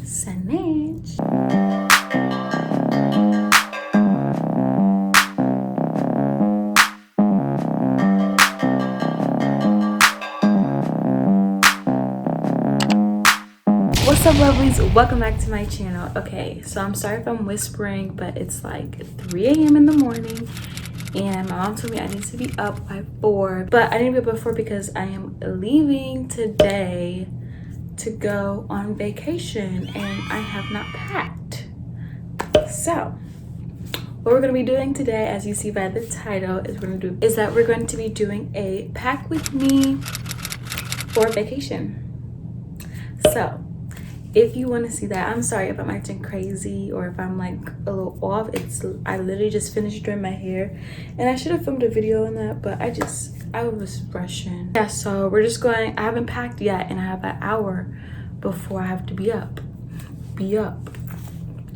Sanage. What's up, lovelies? Welcome back to my channel. Okay, so I'm sorry if I'm whispering, but it's like 3 a.m. in the morning and my mom told me I need to be up by 4, but I need to be up by 4 because I am leaving today to go on vacation and I have not packed. So what we're going to be doing today, as you see by the title, is we're going to be doing a pack with me for vacation. So if you want to see that, I'm sorry if I'm acting crazy or if I'm like a little off. I literally just finished doing my hair and I should have filmed a video on that, but I was rushing. Yeah, so we're just going. I haven't packed yet and I have an hour before I have to be up.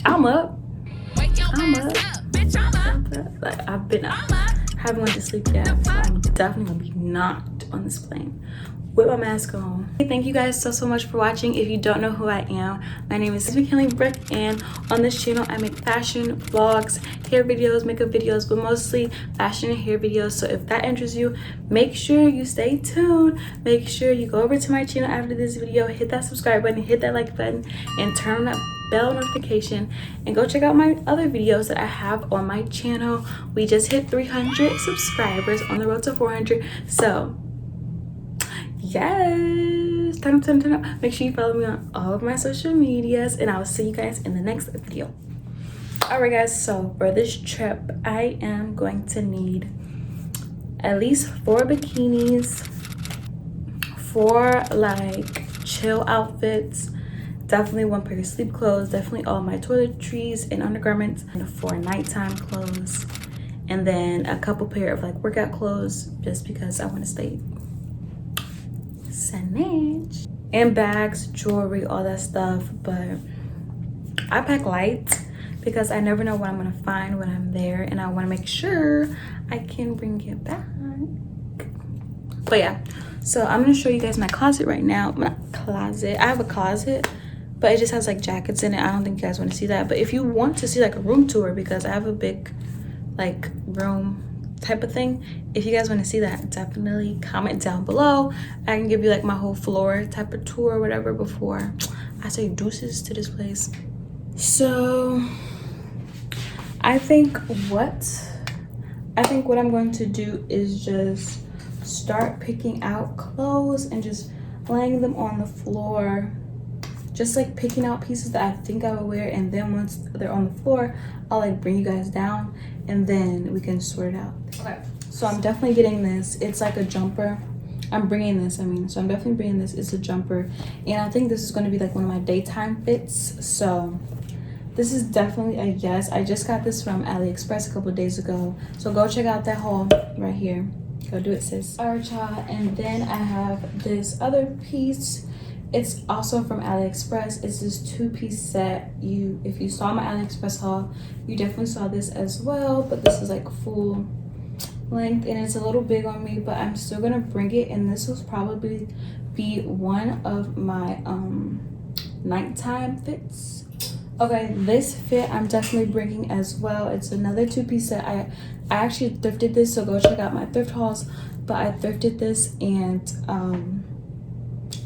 I'm up. Like, I've been up. Haven't went to sleep yet, so I'm definitely gonna be knocked on this plane with my mask on. Thank you guys so much for watching. If you don't know who I am, my name is McKinley Brooke, and on this channel I make fashion vlogs, hair videos, makeup videos, but mostly fashion and hair videos. So if that interests you, make sure you stay tuned. Make sure you go over to my channel after this video, hit that subscribe button, hit that like button, and turn on that bell notification, and go check out my other videos that I have on my channel. We just hit 300 subscribers, on the road to 400. So yes, turn up. Make sure you follow me on all of my social medias, and I will see you guys in the next video. All right guys, so for this trip I am going to need at least 4 bikinis, 4 like chill outfits, definitely 1 pair of sleep clothes, definitely all my toiletries and undergarments, and 4 nighttime clothes, and then a couple pair of like workout clothes just because I want to stay Sanage, and bags, jewelry, all that stuff. But I pack light because I never know what I'm gonna find when I'm there, and I want to make sure I can bring it back. But yeah, so I'm gonna show you guys my closet right now. I have a closet, but it just has like jackets in it. I don't think you guys want to see that, but if you want to see like a room tour, because I have a big like room type of thing, if you guys want to see that, definitely comment down below. I can give you like my whole floor type of tour or whatever before I say deuces to this place. So I think what I'm going to do is just start picking out clothes and just laying them on the floor, just like picking out pieces that I think I will wear, and then once they're on the floor I'll like bring you guys down and then we can sort it out. Okay, so I'm definitely getting this. It's like a jumper. I'm bringing this, so I'm definitely bringing this. It's a jumper, and I think this is going to be like one of my daytime fits, so this is definitely a yes. I just got this from AliExpress a couple of days ago, so go check out that haul right here. Go do it, sis. All right, y'all, and then I have this other piece. It's also from AliExpress. It's this 2-piece set. If you saw my AliExpress haul, you definitely saw this as well, but this is like full length and it's a little big on me, but I'm still gonna bring it, and this will probably be one of my nighttime fits. Okay, this fit I'm definitely bringing as well. It's another 2-piece set. I actually thrifted this, so go check out my thrift hauls, but I thrifted this, and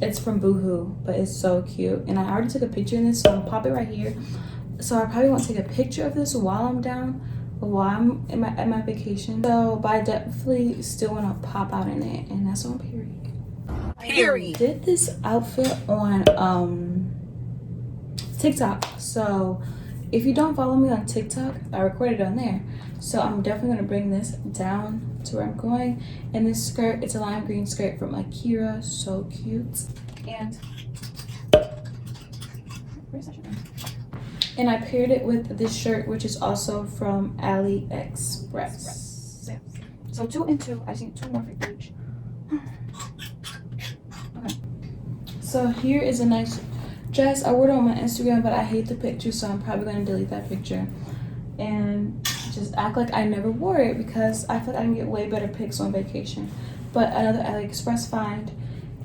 it's from Boohoo, but it's so cute, and I already took a picture in this, so I'll pop it right here. So I probably won't take a picture of this while I'm down, while I'm at my vacation. So, but I definitely still want to pop out in it, and that's on period. I did this outfit on TikTok. So if you don't follow me on TikTok, I recorded on there. So I'm definitely gonna bring this down to where I'm going. And this skirt, it's a lime green skirt from Akira, so cute. And I paired it with this shirt, which is also from AliExpress. So 2 and 2. I think 2 more for each. Okay. So here is a nice dress. I wore it on my Instagram, but I hate the picture, so I'm probably gonna delete that picture and just act like I never wore it, because I feel like I can get way better pics on vacation. But another AliExpress find,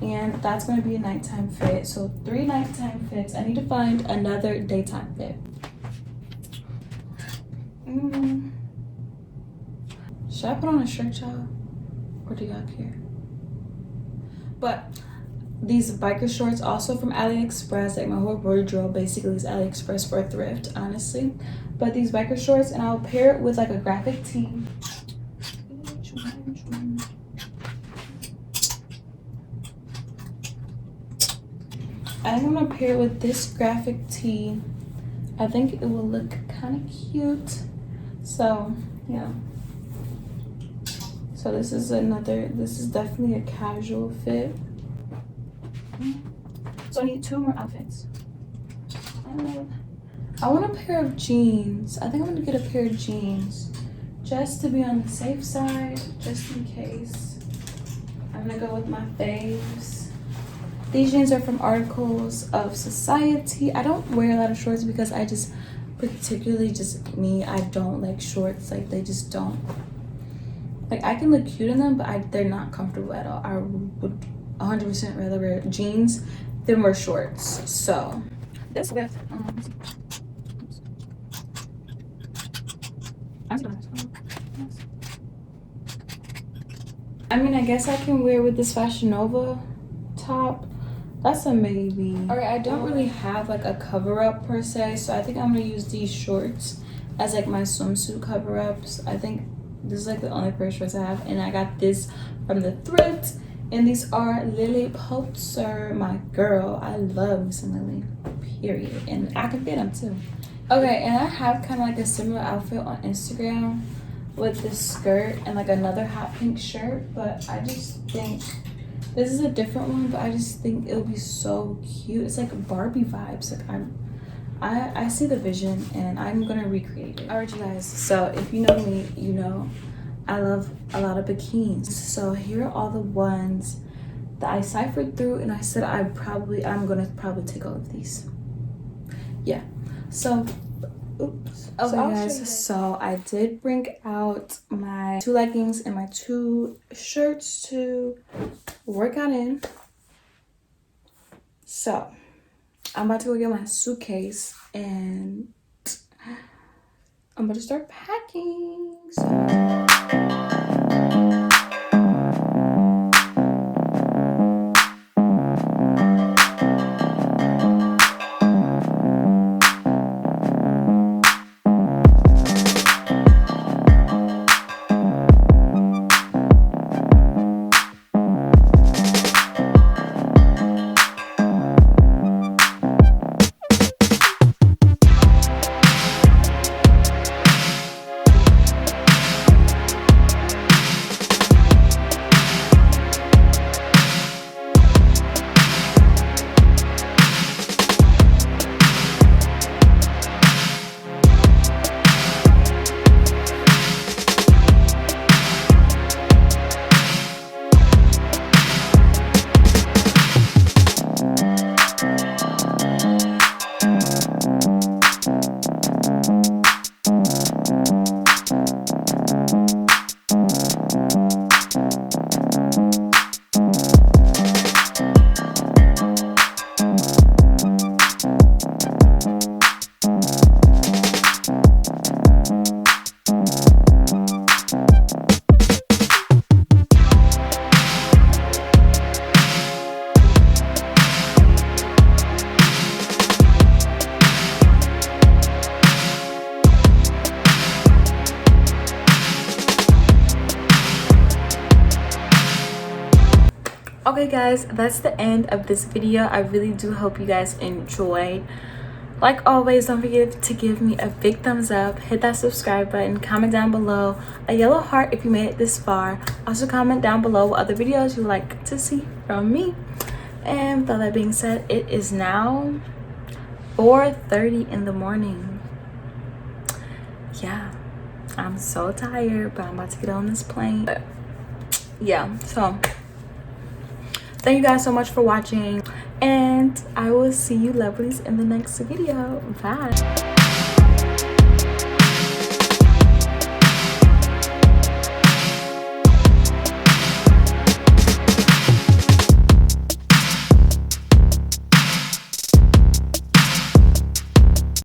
and that's going to be a nighttime fit. So 3 nighttime fits. I need to find another daytime fit. Should I put on a shirt, y'all, or do y'all care? But these biker shorts also from AliExpress. Like my whole wardrobe basically is AliExpress for thrift, honestly. But these biker shorts, and I'll pair it with like a graphic tee. I think I'm gonna pair it with this graphic tee. I think it will look kind of cute. So yeah. So this is definitely a casual fit. So I need 2 more outfits. I want a pair of jeans. I think I'm gonna get a pair of jeans just to be on the safe side, just in case. I'm gonna go with my faves. These jeans are from Articles of Society. I don't wear a lot of shorts because I just, particularly just me, I don't like shorts. Like they just don't, like I can look cute in them, but they're not comfortable at all. I would 100% rather wear jeans than wear shorts. So this with I mean, I guess I can wear with this Fashion Nova top. That's a maybe. All right, I don't really have like a cover up per se, so I think I'm gonna use these shorts as like my swimsuit cover ups. I think this is like the only pair of shorts I have, and I got this from the thrift, and these are Lily Pulitzer, my girl. I love me some Lily, period, and I can fit them too. Okay, and I have kind of like a similar outfit on Instagram with this skirt and like another hot pink shirt, but I just think this is a different one, but I just think it'll be so cute. It's like Barbie vibes. Like I see the vision, and I'm gonna recreate it. All right, you guys. So if you know me, you know I love a lot of bikinis. So here are all the ones that I ciphered through, and I said I'm gonna probably take all of these. Yeah. So oops. Okay, guys, so I did bring out my 2 leggings and my 2 shirts to work out in. So I'm about to go get my suitcase, and I'm about to start packing. Okay guys, that's the end of this video. I really do hope you guys enjoyed. Like always, don't forget to give me a big thumbs up, hit that subscribe button, comment down below a yellow heart if you made it this far. Also comment down below what other videos you'd like to see from me. And with all that being said, it is now 4:30 in the morning. Yeah, I'm so tired, but I'm about to get on this plane. But yeah, so thank you guys so much for watching, and I will see you lovelies in the next video. Bye.